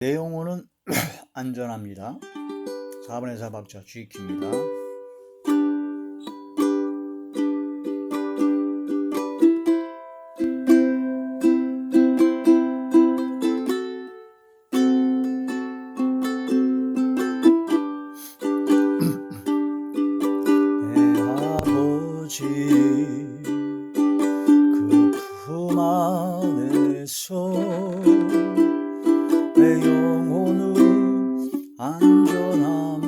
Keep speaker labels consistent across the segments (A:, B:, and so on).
A: 내 영혼은 안전합니다. 4번의 4박자 G키입니다. 내 아버지 그 품 안에서 내 영혼은 안전합니다.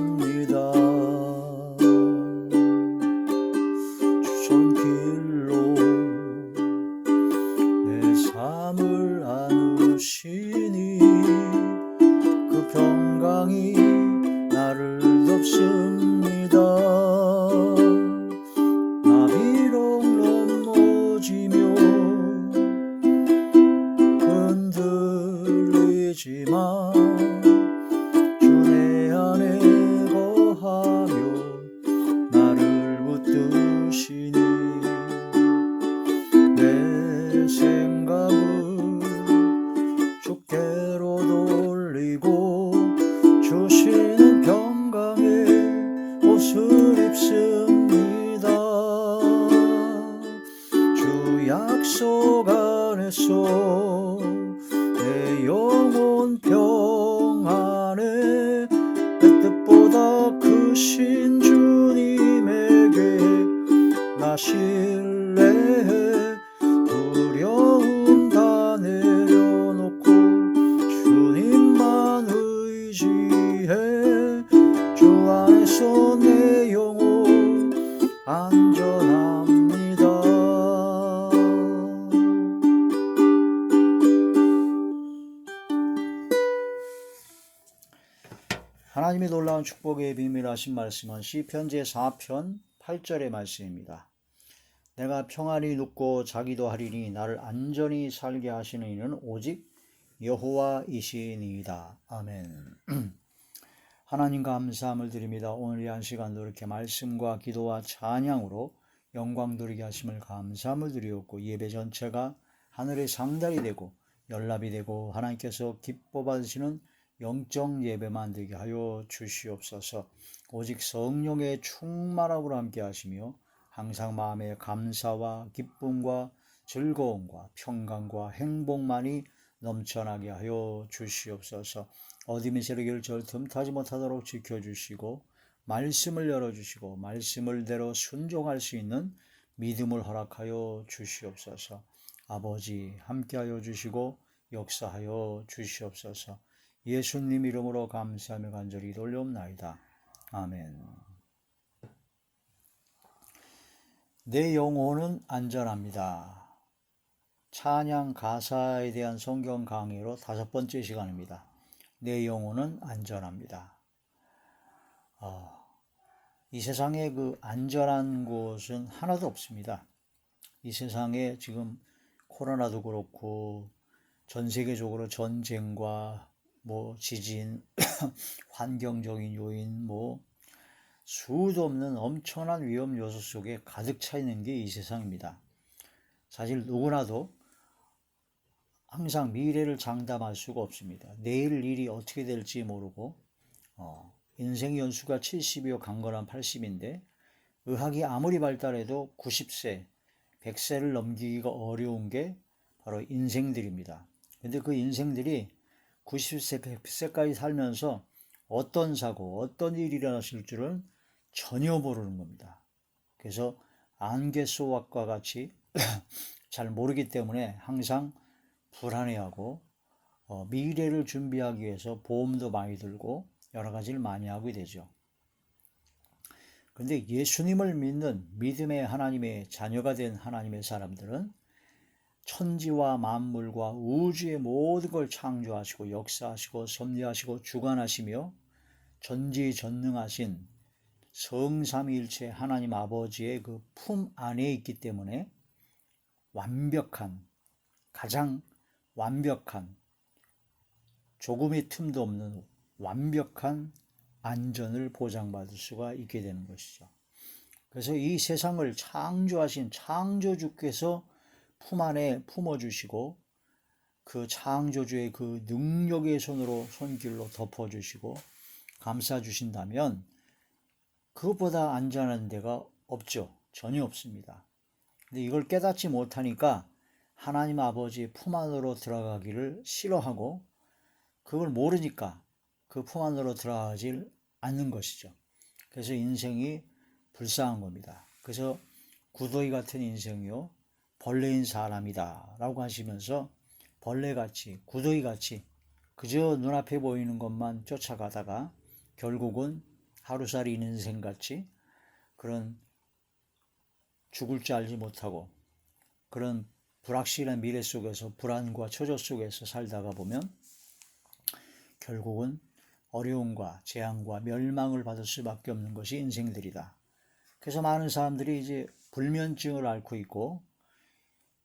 A: 주선길로 내 삶을 안으시니 그 평강이 나를 덮습니다. 나 비록 넘어지며 흔들리지만 주 내 안에 거하며 나를 붙드시니 내 생각을 주께로 돌리고 주시는 평강의 옷을 입습니다. 주 약속 안에서 내 영혼 평안에 그 뜻보다 크신 주님에게 나 신뢰해 두려움 다 내려놓고 주님만 의지해 주 안에서 내 영혼 안전합니다. 하나님의 놀라운 축복의 비밀 하신 말씀은 시편 제4편 8절의 말씀입니다. 내가 평안히 눕고 자기도 하리니 나를 안전히 살게 하시는 이는 오직 여호와이시니이다. 아멘. 하나님 감사함을 드립니다. 오늘 이 한 시간도 이렇게 말씀과 기도와 찬양으로 영광 돌리게 하심을 감사함을 드리옵고 예배 전체가 하늘의 상달이 되고 연락이 되고 하나님께서 기뻐 받으시는 영적 예배만 되게 하여 주시옵소서. 오직 성령의 충만함으로 함께 하시며 항상 마음의 감사와 기쁨과 즐거움과 평강과 행복만이 넘쳐나게 하여 주시옵소서. 어둠의 세력을 절 틈타지 못하도록 지켜주시고 말씀을 열어주시고 말씀을대로 순종할 수 있는 믿음을 허락하여 주시옵소서. 아버지 함께하여 주시고 역사하여 주시옵소서. 예수님 이름으로 감사하며 간절히 돌려옵나이다. 아멘. 내 영혼은 안전합니다. 찬양 가사에 대한 성경 강의로 5번째 시간입니다. 내 영혼은 안전합니다. 이 세상에 그 안전한 곳은 하나도 없습니다. 이 세상에 지금 코로나도 그렇고 전 세계적으로 전쟁과 지진, 환경적인 요인, 수도 없는 엄청난 위험 요소 속에 가득 차 있는 게 이 세상입니다. 사실 누구나도 항상 미래를 장담할 수가 없습니다. 내일 일이 어떻게 될지 모르고 인생 연수가 70이요 강건한 80인데 의학이 아무리 발달해도 90세, 100세를 넘기기가 어려운 게 바로 인생들입니다. 근데 그 인생들이 90세, 100세까지 살면서 어떤 사고, 어떤 일이 일어났을 줄은 전혀 모르는 겁니다. 그래서 안개 소각과 같이 잘 모르기 때문에 항상 불안해하고 미래를 준비하기 위해서 보험도 많이 들고 여러 가지를 많이 하게 되죠. 그런데 예수님을 믿는 믿음의 하나님의 자녀가 된 하나님의 사람들은 천지와 만물과 우주의 모든 걸 창조하시고 역사하시고 섭리하시고 주관하시며 전지전능하신 성삼위일체 하나님 아버지의 그 품 안에 있기 때문에 가장 완벽한 조금의 틈도 없는 완벽한 안전을 보장받을 수가 있게 되는 것이죠. 그래서 이 세상을 창조하신 창조주께서 품 안에 품어주시고 그 창조주의 그 능력의 손길로 덮어주시고 감싸주신다면 그것보다 안전한 데가 없죠. 전혀 없습니다. 근데 이걸 깨닫지 못하니까 하나님 아버지 품 안으로 들어가기를 싫어하고 그걸 모르니까 그 품 안으로 들어가지 않는 것이죠. 그래서 인생이 불쌍한 겁니다. 그래서 구더기 같은 인생이요 벌레인 사람이다 라고 하시면서 벌레같이 구더기같이 그저 눈앞에 보이는 것만 쫓아가다가 결국은 하루살이 인생같이 그런 죽을 줄 알지 못하고 그런 불확실한 미래 속에서 불안과 초조 속에서 살다가 보면 결국은 어려움과 재앙과 멸망을 받을 수밖에 없는 것이 인생들이다. 그래서 많은 사람들이 이제 불면증을 앓고 있고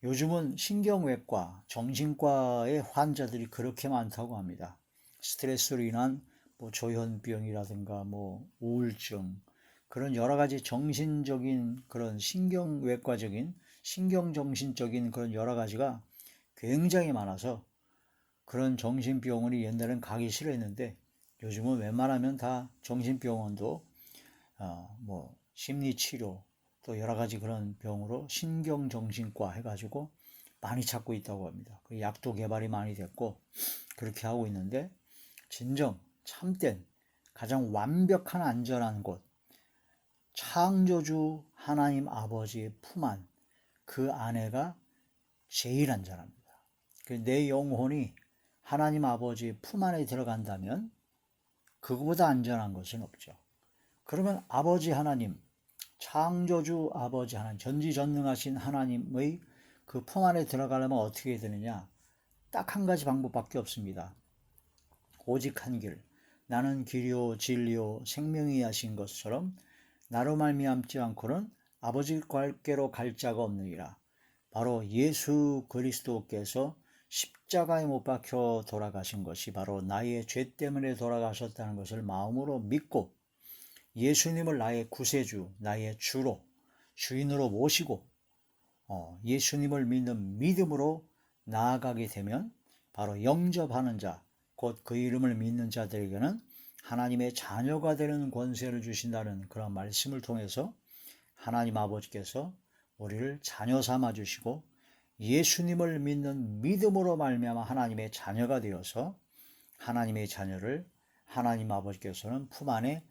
A: 요즘은 신경외과, 정신과의 환자들이 그렇게 많다고 합니다. 스트레스로 인한 조현병이라든가 우울증 그런 여러 가지 정신적인 그런 신경외과적인 신경정신적인 그런 여러 가지가 굉장히 많아서 그런 정신병원이 옛날엔 가기 싫어했는데 요즘은 웬만하면 다 정신병원도 심리치료 또 여러 가지 그런 병으로 신경정신과 해가지고 많이 찾고 있다고 합니다. 그 약도 개발이 많이 됐고 그렇게 하고 있는데 진정 참된 가장 완벽한 안전한 곳 창조주 하나님 아버지의 품 안 그 안에가 제일 안전합니다. 내 영혼이 하나님 아버지의 품 안에 들어간다면 그거보다 안전한 것은 없죠. 그러면 아버지 하나님 창조주 아버지 하나님 전지전능하신 하나님의 그 품 안에 들어가려면 어떻게 되느냐 딱 한 가지 방법밖에 없습니다. 오직 한 길 나는 길이요 진리요 생명이 하신 것처럼 나로 말미암지 않고는 아버지께로 갈 자가 없느니라. 바로 예수 그리스도께서 십자가에 못 박혀 돌아가신 것이 바로 나의 죄 때문에 돌아가셨다는 것을 마음으로 믿고 예수님을 나의 구세주, 나의 주로, 주인으로 모시고 예수님을 믿는 믿음으로 나아가게 되면 바로 영접하는 자, 곧 그 이름을 믿는 자들에게는 하나님의 자녀가 되는 권세를 주신다는 그런 말씀을 통해서 하나님 아버지께서 우리를 자녀 삼아 주시고 예수님을 믿는 믿음으로 말미암아 하나님의 자녀가 되어서 하나님의 자녀를 하나님 아버지께서는 품 안에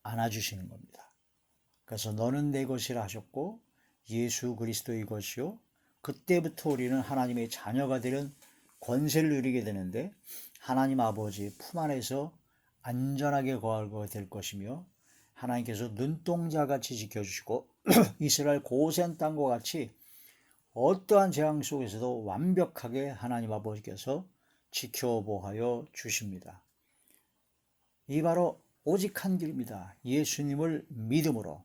A: 안아주시는 겁니다. 그래서 너는 내 것이라 하셨고 예수 그리스도의 것이요 그때부터 우리는 하나님의 자녀가 되는 권세를 누리게 되는데 하나님 아버지의 품 안에서 안전하게 거하게 될 것이며 하나님께서 눈동자같이 지켜주시고 이스라엘 고센 땅과 같이 어떠한 재앙 속에서도 완벽하게 하나님 아버지께서 지켜보하여 주십니다. 이 바로 오직 한 길입니다. 예수님을 믿음으로.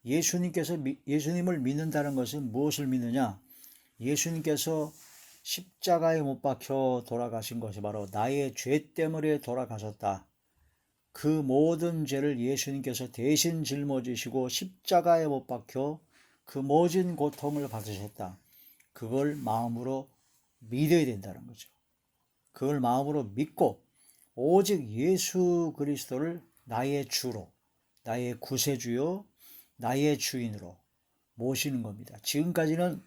A: 예수님을 믿는다는 것은 무엇을 믿느냐? 예수님께서 십자가에 못 박혀 돌아가신 것이 바로 나의 죄 때문에 돌아가셨다. 그 모든 죄를 예수님께서 대신 짊어지시고 십자가에 못 박혀 그 모진 고통을 받으셨다. 그걸 마음으로 믿어야 된다는 거죠. 그걸 마음으로 믿고 오직 예수 그리스도를 나의 주로, 나의 구세주요, 나의 주인으로 모시는 겁니다. 지금까지는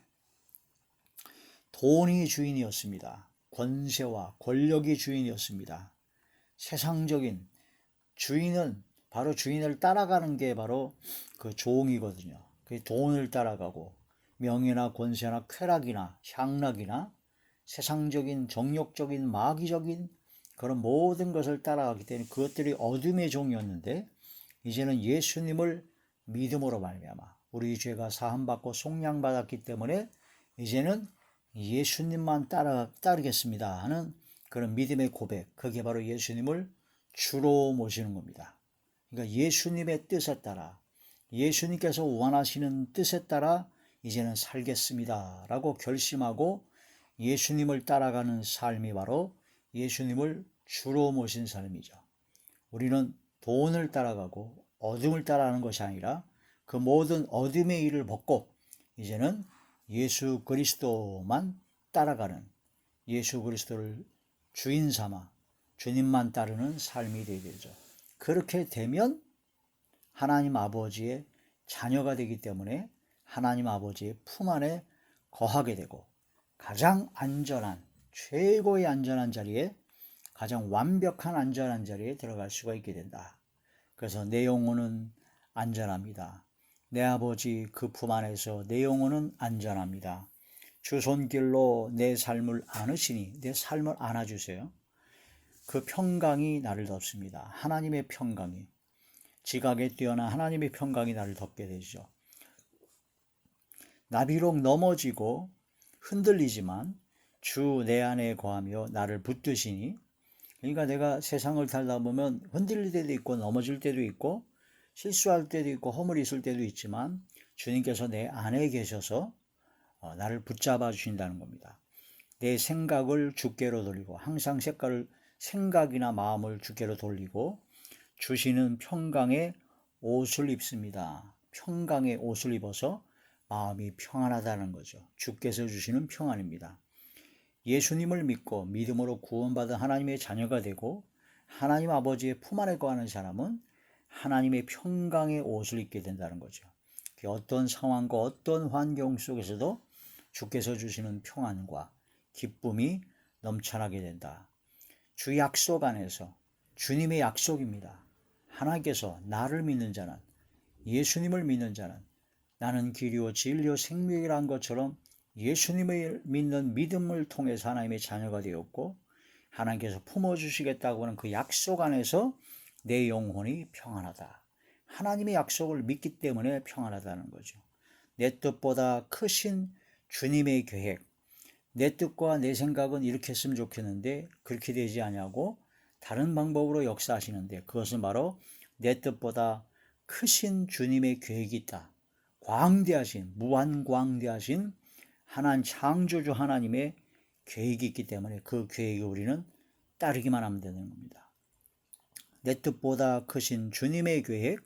A: 돈이 주인이었습니다. 권세와 권력이 주인이었습니다. 세상적인 주인은 바로 주인을 따라가는 게 바로 그 종이거든요. 그 돈을 따라가고 명예나 권세나 쾌락이나 향락이나 세상적인 정욕적인 마귀적인 그런 모든 것을 따라가기 때문에 그것들이 어둠의 종이었는데 이제는 예수님을 믿음으로 말미암아 우리 죄가 사함받고 속량받았기 때문에 이제는 예수님만 따르겠습니다 하는 그런 믿음의 고백, 그게 바로 예수님을 주로 모시는 겁니다. 그러니까 예수님의 뜻에 따라 예수님께서 원하시는 뜻에 따라 이제는 살겠습니다 라고 결심하고 예수님을 따라가는 삶이 바로 예수님을 주로 모신 삶이죠. 우리는 돈을 따라가고 어둠을 따라가는 것이 아니라 그 모든 어둠의 일을 벗고 이제는 예수 그리스도만 따라가는 예수 그리스도를 주인 삼아 주님만 따르는 삶이 되야 되죠. 그렇게 되면 하나님 아버지의 자녀가 되기 때문에 하나님 아버지의 품 안에 거하게 되고 가장 안전한, 최고의 안전한 자리에, 가장 완벽한 안전한 자리에 들어갈 수가 있게 된다. 그래서 내 영혼은 안전합니다. 내 아버지 그 품 안에서 내 영혼은 안전합니다. 주 손길로 내 삶을 안으시니 내 삶을 안아주세요. 그 평강이 나를 덮습니다. 하나님의 평강이, 지각에 뛰어난 하나님의 평강이 나를 덮게 되죠. 나 비록 넘어지고 흔들리지만 주 내 안에 거하며 나를 붙드시니, 그러니까 내가 세상을 살다 보면 흔들릴 때도 있고 넘어질 때도 있고 실수할 때도 있고 허물이 있을 때도 있지만 주님께서 내 안에 계셔서 나를 붙잡아 주신다는 겁니다. 내 생각을 주께로 돌리고, 항상 생각이나 마음을 주께로 돌리고 주시는 평강의 옷을 입습니다. 평강의 옷을 입어서 마음이 평안하다는 거죠. 주께서 주시는 평안입니다. 예수님을 믿고 믿음으로 구원받은 하나님의 자녀가 되고 하나님 아버지의 품 안에 거하는 사람은 하나님의 평강의 옷을 입게 된다는 거죠. 어떤 상황과 어떤 환경 속에서도 주께서 주시는 평안과 기쁨이 넘쳐나게 된다. 주 약속 안에서, 주님의 약속입니다. 하나님께서 나를 믿는 자는, 예수님을 믿는 자는 나는 길이요 진리요 생명이라는 것처럼 예수님을 믿는 믿음을 통해서 하나님의 자녀가 되었고 하나님께서 품어주시겠다고 하는 그 약속 안에서 내 영혼이 평안하다. 하나님의 약속을 믿기 때문에 평안하다는 거죠. 내 뜻보다 크신 주님의 계획, 내 뜻과 내 생각은 이렇게 했으면 좋겠는데 그렇게 되지 않냐고 다른 방법으로 역사하시는데, 그것은 바로 내 뜻보다 크신 주님의 계획이 있다. 광대하신, 무한광대하신 하나님, 창조주 하나님의 계획이 있기 때문에 그 계획에 우리는 따르기만 하면 되는 겁니다. 내 뜻보다 크신 주님의 계획,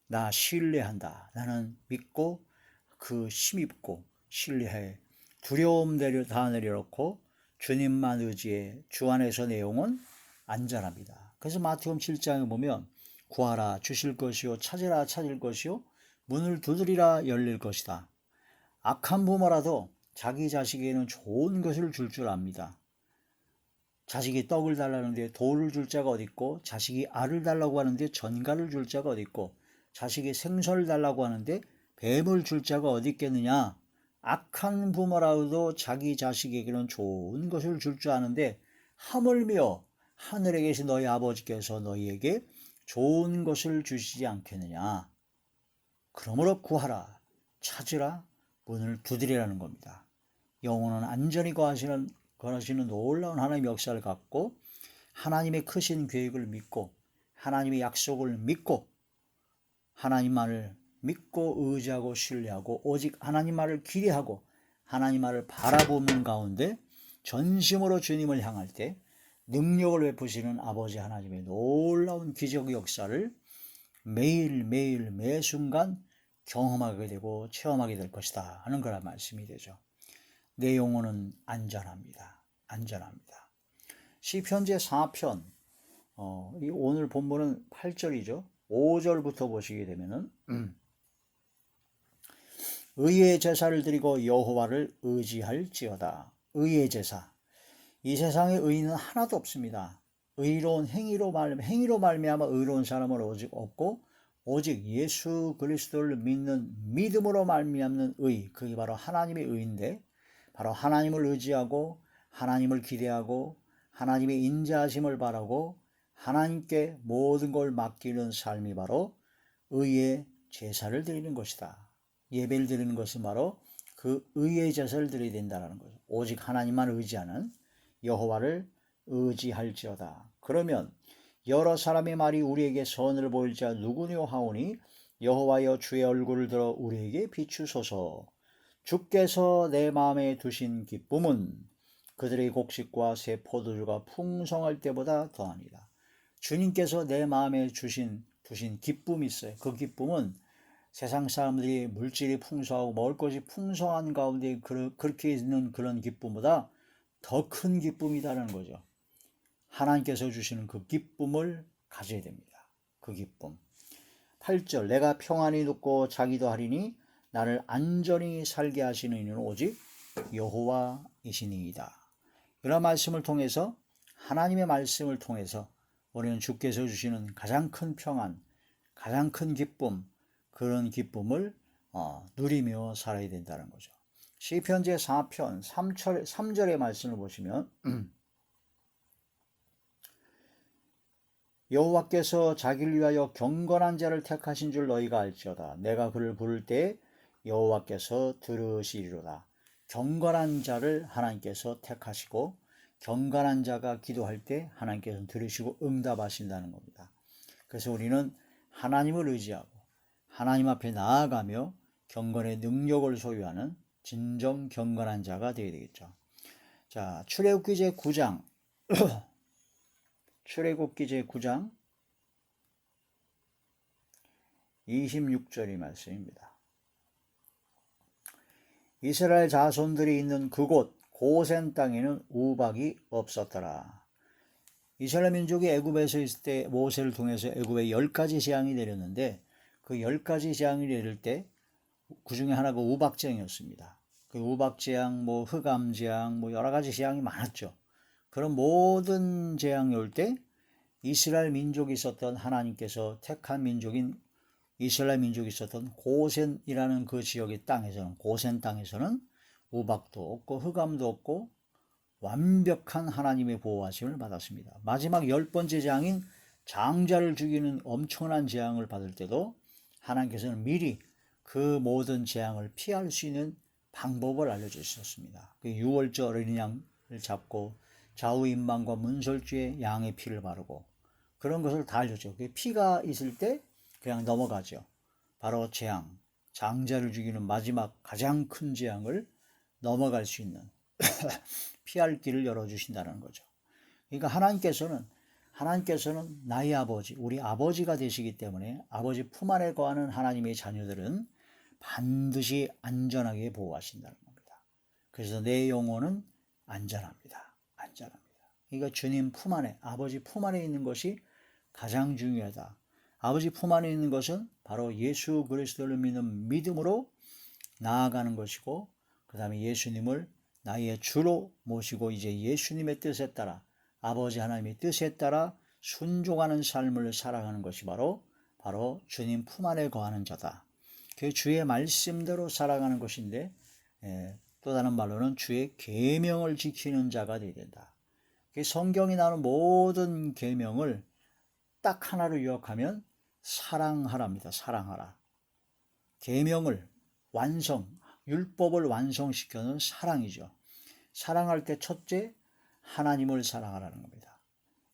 A: 나 신뢰한다. 나는 믿고 그 힘입고 신뢰해 두려움 다 내려놓고 주님만 의지해 주 안에서 내 영혼 안전합니다. 그래서 마태복음 7장에 보면 구하라 주실 것이요 찾으라 찾을 것이요 문을 두드리라 열릴 것이다. 악한 부모라도 자기 자식에게는 좋은 것을 줄 압니다. 자식이 떡을 달라는데 돌을 줄 자가 어디 있고, 자식이 알을 달라고 하는데 전갈을 줄 자가 어디 있고, 자식이 생선을 달라고 하는데 뱀을 줄 자가 어디 있겠느냐. 악한 부모라도 자기 자식에게는 좋은 것을 줄 줄 아는데 하물며 하늘에 계신 너희 아버지께서 너희에게 좋은 것을 주시지 않겠느냐. 그러므로 구하라 찾으라 문을 두드리라는 겁니다. 영혼은 안전히 거하시는 놀라운 하나님의 역사를 갖고 하나님의 크신 계획을 믿고 하나님의 약속을 믿고 하나님만을 믿고 의지하고 신뢰하고 오직 하나님 말을 기대하고 하나님 말을 바라보는 가운데 전심으로 주님을 향할 때 능력을 베푸시는 아버지 하나님의 놀라운 기적의 역사를 매일매일 매순간 경험하게 되고 체험하게 될 것이다 하는 거란 말씀이 되죠. 내 영혼은 안전합니다. 안전합니다. 시편 제4편 오늘 본문은 8절이죠. 5절부터 보시게 되면은 의의 제사를 드리고 여호와를 의지할지어다. 의의 제사. 이 세상에 의인은 하나도 없습니다. 의로운 행위로 말미암아 의로운 사람은 오직 없고 오직 예수 그리스도를 믿는 믿음으로 말미암는 의, 그게 바로 하나님의 의인데, 바로 하나님을 의지하고 하나님을 기대하고 하나님의 인자하심을 바라고 하나님께 모든 걸 맡기는 삶이 바로 의의 제사를 드리는 것이다. 예배를 드리는 것은 바로 그 의의 제사를 드려야 된다는 거죠. 오직 하나님만 의지하는 여호와를 의지할지어다. 그러면 여러 사람의 말이 우리에게 선을 보일 자 누구뇨 하오니 여호와여 주의 얼굴을 들어 우리에게 비추소서. 주께서 내 마음에 두신 기쁨은 그들의 곡식과 새 포도주가 풍성할 때보다 더하니라. 주님께서 내 마음에 두신 기쁨이 있어요. 그 기쁨은 세상 사람들이 물질이 풍성하고 먹을 것이 풍성한 가운데 그렇게 있는 그런 기쁨보다 더 큰 기쁨이다라는 거죠. 하나님께서 주시는 그 기쁨을 가져야 됩니다. 그 기쁨. 8절 내가 평안히 눕고 자기도 하리니 나를 안전히 살게 하시는 이는 오직 여호와이시니이다. 이런 말씀을 통해서 하나님의 말씀을 통해서 우리는 주께서 주시는 가장 큰 평안, 가장 큰 기쁨, 그런 기쁨을 누리며 살아야 된다는 거죠. 시편 제4편 3절의 말씀을 보시면 여호와께서 자기를 위하여 경건한 자를 택하신 줄 너희가 알지어다. 내가 그를 부를 때 여호와께서 들으시리로다. 경건한 자를 하나님께서 택하시고 경건한 자가 기도할 때 하나님께서 들으시고 응답하신다는 겁니다. 그래서 우리는 하나님을 의지하고 하나님 앞에 나아가며 경건의 능력을 소유하는 진정 경건한 자가 되어야 되겠죠. 자, 출애굽기 제9장 출애굽기 제9장 26절의 말씀입니다. 이스라엘 자손들이 있는 그곳 고센 땅에는 우박이 없었더라. 이스라엘 민족이 애굽에서 있을 때 모세를 통해서 애굽에 10가지 재앙이 내렸는데 그 10가지 재앙이 내릴 때 그 중에 하나가 우박재앙이었습니다. 그 우박재앙, 흑암재앙, 여러 가지 재앙이 많았죠. 그런 모든 재앙이 올 때 이스라엘 민족이 있었던 하나님께서 택한 민족인 이스라엘 민족이 있었던 고센이라는 그 지역의 땅에서는 고센 땅에서는 우박도 없고 흑암도 없고 완벽한 하나님의 보호하심을 받았습니다. 마지막 10번째 재앙인 장자를 죽이는 엄청난 재앙을 받을 때도 하나님께서는 미리 그 모든 재앙을 피할 수 있는 방법을 알려주셨습니다. 그 6월절 어린이 양을 잡고 좌우 임방과 문설주에 양의 피를 바르고 그런 것을 다 알려줬죠. 피가 있을 때 그냥 넘어가죠. 바로 재앙, 장자를 죽이는 마지막 가장 큰 재앙을 넘어갈 수 있는 피할 길을 열어주신다는 거죠. 그러니까 하나님께서는 나의 아버지, 우리 아버지가 되시기 때문에 아버지 품 안에 거하는 하나님의 자녀들은 반드시 안전하게 보호하신다는 겁니다. 그래서 내 영혼은 안전합니다. 그러니까 주님 품 안에, 아버지 품 안에 있는 것이 가장 중요하다. 아버지 품 안에 있는 것은 바로 예수 그리스도를 믿는 믿음으로 나아가는 것이고 그 다음에 예수님을 나의 주로 모시고 이제 예수님의 뜻에 따라 아버지 하나님의 뜻에 따라 순종하는 삶을 살아가는 것이 바로 주님 품 안에 거하는 자다. 그 주의 말씀대로 살아가는 것인데 또 다른 말로는 주의 계명을 지키는 자가 되어야 된다. 성경이 나오는 모든 계명을 딱 하나로 요약하면 사랑하랍니다. 사랑하라. 계명을 율법을 완성시켜는 사랑이죠. 사랑할 때 첫째 하나님을 사랑하라는 겁니다.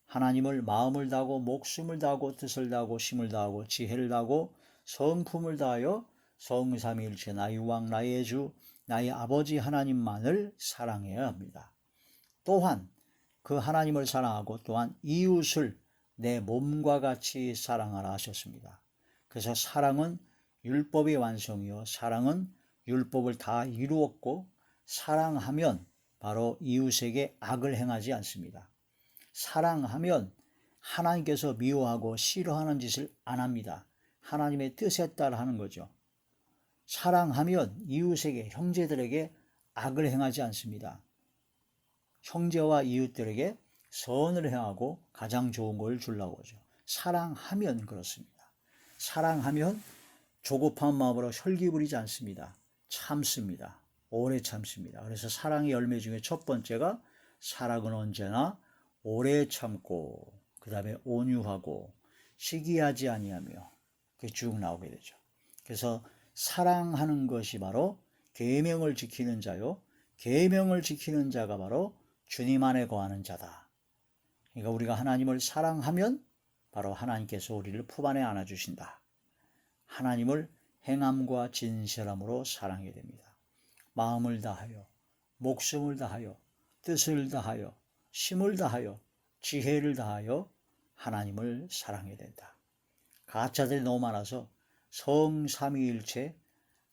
A: 하나님을 마음을 다하고 목숨을 다하고 뜻을 다하고 힘을 다하고 지혜를 다하고 성품을 다하여 성삼위일체 나의 왕 나의 주 나의 아버지 하나님만을 사랑해야 합니다. 또한 그 하나님을 사랑하고 또한 이웃을 내 몸과 같이 사랑하라 하셨습니다. 그래서 사랑은 율법의 완성이요 사랑은 율법을 다 이루었고 사랑하면 바로 이웃에게 악을 행하지 않습니다. 사랑하면 하나님께서 미워하고 싫어하는 짓을 안 합니다. 하나님의 뜻에 따라 하는 거죠. 사랑하면 이웃에게 형제들에게 악을 행하지 않습니다. 형제와 이웃들에게 선을 행하고 가장 좋은 걸 주려고 하죠. 사랑하면 그렇습니다. 사랑하면 조급한 마음으로 혈기 부리지 않습니다. 참습니다. 오래 참습니다. 그래서 사랑의 열매 중에 첫 번째가 사랑은 언제나 오래 참고 그 다음에 온유하고 시기하지 아니하며 그게 쭉 나오게 되죠. 그래서 사랑하는 것이 바로 계명을 지키는 자요 계명을 지키는 자가 바로 주님 안에 거하는 자다. 그러니까 우리가 하나님을 사랑하면 바로 하나님께서 우리를 품 안에 안아주신다. 하나님을 행함과 진실함으로 사랑해야 됩니다. 마음을 다하여 목숨을 다하여 뜻을 다하여 힘을 다하여 지혜를 다하여 하나님을 사랑해야 된다. 가짜들이 너무 많아서 성삼위일체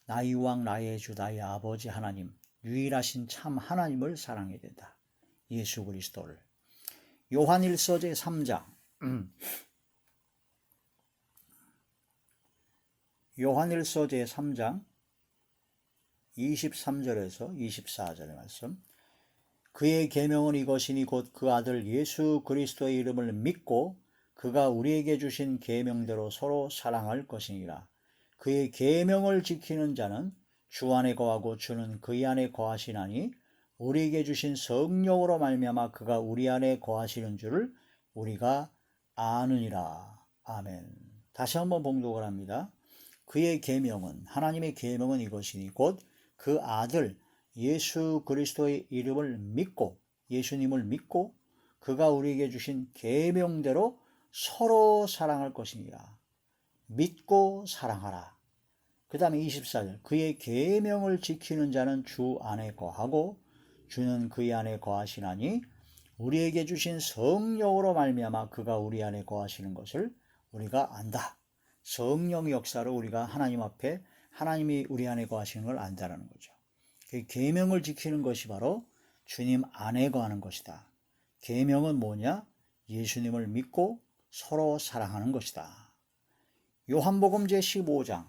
A: 나의 왕 나의 주 나의 아버지 하나님 유일하신 참 하나님을 사랑해야 된다. 예수 그리스도를. 요한일서 제3장 요한일서 제3장 23절에서 24절의 말씀. 그의 계명은 이것이니 곧 그 아들 예수 그리스도의 이름을 믿고 그가 우리에게 주신 계명대로 서로 사랑할 것이니라. 그의 계명을 지키는 자는 주 안에 거하고 주는 그의 안에 거하시나니 우리에게 주신 성령으로 말미암아 그가 우리 안에 거하시는 줄을 우리가 아느니라. 아멘. 다시 한번 봉독을 합니다. 그의 계명은, 하나님의 계명은 이것이니 곧 그 아들 예수 그리스도의 이름을 믿고, 예수님을 믿고 그가 우리에게 주신 계명대로 서로 사랑할 것이니라. 믿고 사랑하라. 그 다음에 24절. 그의 계명을 지키는 자는 주 안에 거하고 주는 그의 안에 거하시나니 우리에게 주신 성령으로 말미암아 그가 우리 안에 거하시는 것을 우리가 안다. 성령의 역사로 우리가 하나님 앞에 하나님이 우리 안에 거하시는 걸 안다라는 거죠. 계명을 지키는 것이 바로 주님 안에 거하는 것이다. 계명은 뭐냐? 예수님을 믿고 서로 사랑하는 것이다. 요한복음 제15장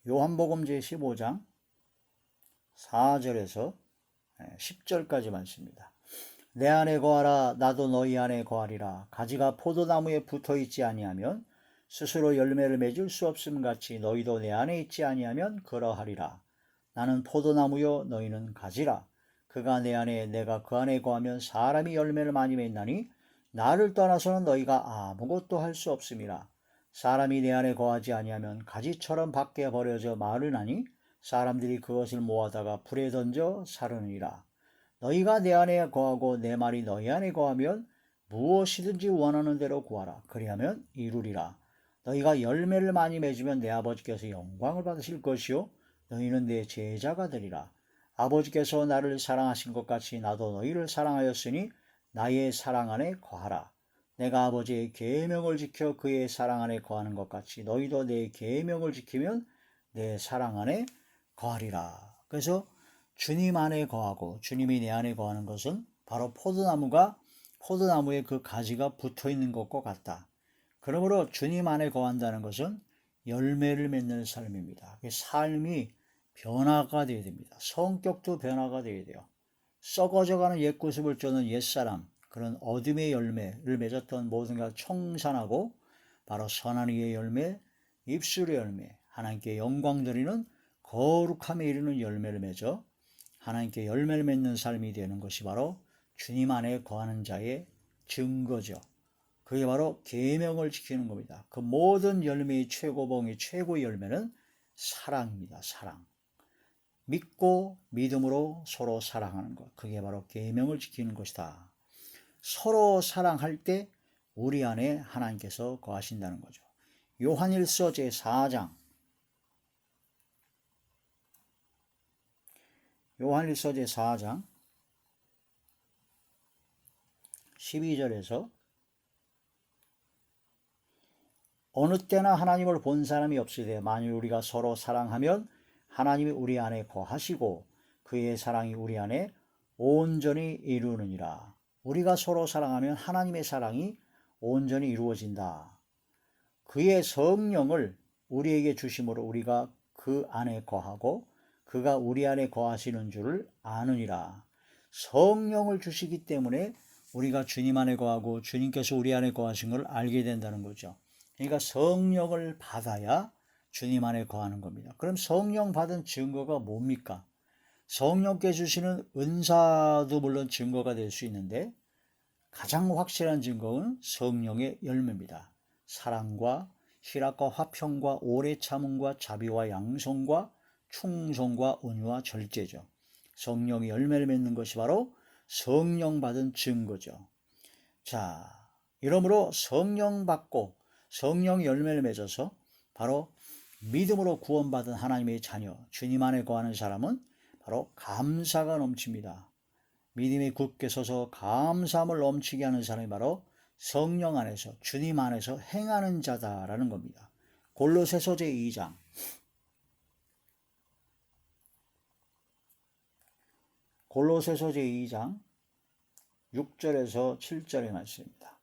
A: 요한복음 제15장 4절에서 10절까지 말씀입니다. 내 안에 거하라. 나도 너희 안에 거하리라. 가지가 포도나무에 붙어 있지 아니하면 스스로 열매를 맺을 수 없음 같이 너희도 내 안에 있지 아니하면 그러하리라. 나는 포도나무요 너희는 가지라. 그가 내 안에 내가 그 안에 거하면 사람이 열매를 많이 맺나니 나를 떠나서는 너희가 아무것도 할 수 없음이라. 사람이 내 안에 거하지 아니하면 가지처럼 밖에 버려져 마르나니 사람들이 그것을 모아다가 불에 던져 사르느니라. 너희가 내 안에 거하고 내 말이 너희 안에 거하면 무엇이든지 원하는 대로 구하라. 그리하면 이루리라. 너희가 열매를 많이 맺으면 내 아버지께서 영광을 받으실 것이요 너희는 내 제자가 되리라. 아버지께서 나를 사랑하신 것 같이 나도 너희를 사랑하였으니 나의 사랑 안에 거하라. 내가 아버지의 계명을 지켜 그의 사랑 안에 거하는 것 같이 너희도 내 계명을 지키면 내 사랑 안에 거하리라. 그래서 주님 안에 거하고 주님이 내 안에 거하는 것은 바로 포도나무에 그 가지가 붙어 있는 것과 같다. 그러므로 주님 안에 거한다는 것은 열매를 맺는 삶입니다. 삶이 변화가 되어야 됩니다. 성격도 변화가 되어야 돼요. 썩어져가는 옛구습을 쫓는 옛사람, 그런 어둠의 열매를 맺었던 모든 것을 청산하고 바로 선한 이의 열매, 입술의 열매, 하나님께 영광 드리는 거룩함에 이르는 열매를 맺어 하나님께 열매를 맺는 삶이 되는 것이 바로 주님 안에 거하는 자의 증거죠. 그게 바로 계명을 지키는 겁니다. 그 모든 열매의 최고봉의 최고의 열매는 사랑입니다. 사랑. 믿고 믿음으로 서로 사랑하는 것. 그게 바로 계명을 지키는 것이다. 서로 사랑할 때 우리 안에 하나님께서 거하신다는 거죠. 요한일서 제4장 요한일서 제4장 12절에서 어느 때나 하나님을 본 사람이 없으되 만일 우리가 서로 사랑하면 하나님이 우리 안에 거하시고 그의 사랑이 우리 안에 온전히 이루느니라. 우리가 서로 사랑하면 하나님의 사랑이 온전히 이루어진다. 그의 성령을 우리에게 주심으로 우리가 그 안에 거하고 그가 우리 안에 거하시는 줄을 아느니라. 성령을 주시기 때문에 우리가 주님 안에 거하고 주님께서 우리 안에 거하신 걸 알게 된다는 거죠. 그러니까 성령을 받아야 주님 안에 거하는 겁니다. 그럼 성령 받은 증거가 뭡니까? 성령께 주시는 은사도 물론 증거가 될 수 있는데 가장 확실한 증거는 성령의 열매입니다. 사랑과 희락과 화평과 오래 참음과 자비와 양성과 충성과 온유와 절제죠. 성령의 열매를 맺는 것이 바로 성령 받은 증거죠. 자, 이러므로 성령 받고 성령 열매를 맺어서 바로 믿음으로 구원받은 하나님의 자녀, 주님 안에 거하는 사람은 바로 감사가 넘칩니다. 믿음이 굳게 서서 감사함을 넘치게 하는 사람이 바로 성령 안에서 주님 안에서 행하는 자다라는 겁니다. 골로새서 제2장 골로새서 제2장 6절에서 7절의 말씀입니다.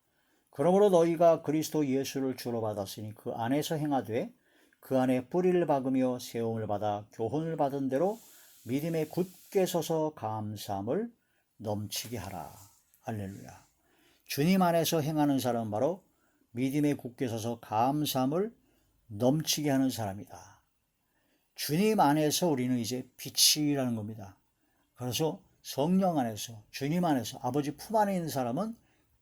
A: 그러므로 너희가 그리스도 예수를 주로 받았으니 그 안에서 행하되 그 안에 뿌리를 박으며 세움을 받아 교훈을 받은 대로 믿음에 굳게 서서 감사함을 넘치게 하라. 할렐루야. 주님 안에서 행하는 사람은 바로 믿음에 굳게 서서 감사함을 넘치게 하는 사람이다. 주님 안에서 우리는 이제 빛이라는 겁니다. 그래서 성령 안에서, 주님 안에서, 아버지 품 안에 있는 사람은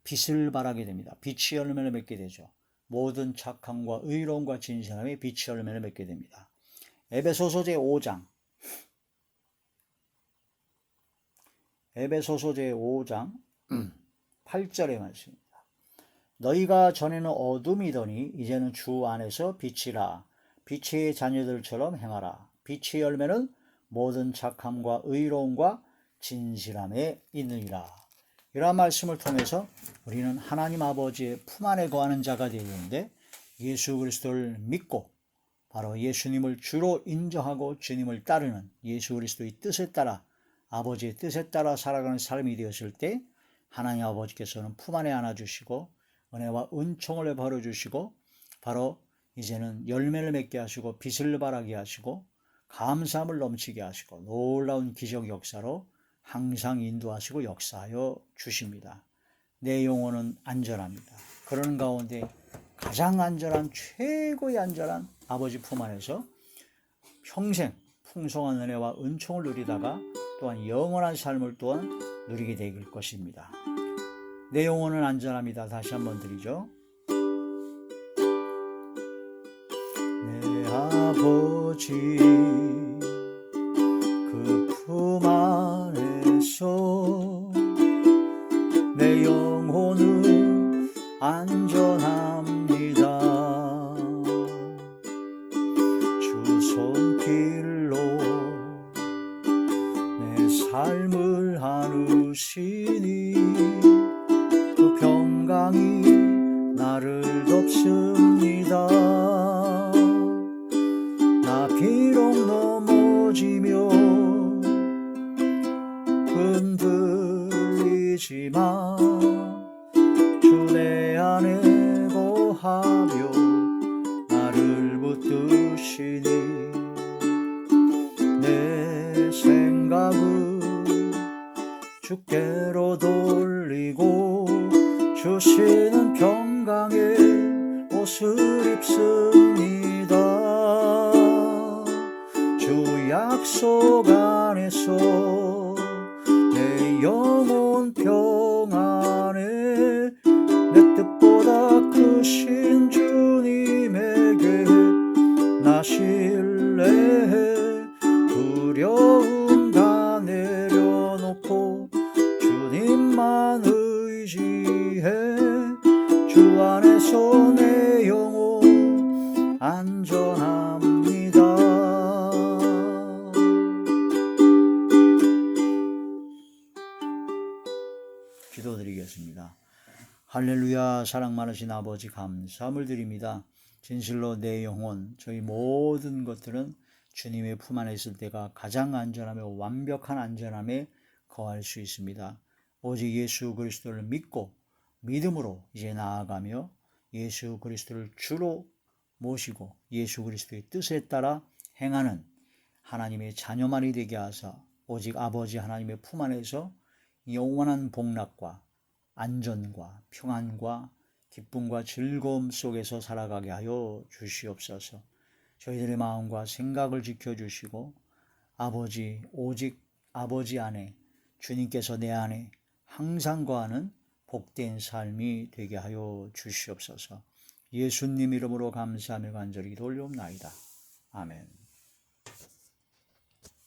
A: 빛을 발하게 됩니다. 빛이 열매를 맺게 되죠. 모든 착함과 의로움과 진실함에 빛이 열매를 맺게 됩니다. 에베소서 제5장 8절의 말씀입니다. 너희가 전에는 어둠이더니 이제는 주 안에서 빛이라. 빛의 자녀들처럼 행하라. 빛의 열매는 모든 착함과 의로움과 진실함에 있느니라. 이러한 말씀을 통해서 우리는 하나님 아버지의 품 안에 거하는 자가 되는데, 예수 그리스도를 믿고 바로 예수님을 주로 인정하고 주님을 따르는 예수 그리스도의 뜻에 따라, 아버지의 뜻에 따라 살아가는 삶이 되었을 때 하나님 아버지께서는 품 안에 안아주시고 은혜와 은총을 베풀어 주시고 바로 이제는 열매를 맺게 하시고 빛을 발하게 하시고 감사함을 넘치게 하시고 놀라운 기적 역사로 항상 인도하시고 역사하여 주십니다. 내 영혼은 안전합니다. 그런 가운데 가장 안전한, 최고의 안전한 아버지 품 안에서 평생 풍성한 은혜와 은총을 누리다가 또한 영원한 삶을 또한 누리게 될 것입니다. 내 영혼은 안전합니다. 다시 한번 드리죠. 내 아버지 그 품 안에서 내 영혼은 안전합니다. 주 손길로 내 삶을 나누시니 그 평강이 나를 덮습니다. 나 비록 넘어지며 흔들리지만 주 내 안에 거하며 나를 붙드시니 내 생각을 주께로 돌리고 주시는 평강의 옷을 입습니다. 주 약속 안에서 내 영혼 평안에 내 뜻보다 크신 주님에게 나 신뢰해 두려움 다 내려놓고 주님만 의지해 주 안에서 내 영혼 안전합니다. 기도드리겠습니다. 할렐루야. 사랑 많으신 아버지 감사함을 드립니다. 진실로 내 영혼, 저희 모든 것들은 주님의 품 안에 있을 때가 가장 안전하며 완벽한 안전함에 거할 수 있습니다. 오직 예수 그리스도를 믿고 믿음으로 이제 나아가며 예수 그리스도를 주로 모시고 예수 그리스도의 뜻에 따라 행하는 하나님의 자녀만이 되게 하사 오직 아버지 하나님의 품 안에서 영원한 복락과 안전과 평안과 기쁨과 즐거움 속에서 살아가게 하여 주시옵소서. 저희들의 마음과 생각을 지켜주시고 아버지, 오직 아버지 안에 주님께서 내 안에 항상 거하는 복된 삶이 되게 하여 주시옵소서. 예수님 이름으로 감사하며 간절히 기도 올리옵나이다. 아멘.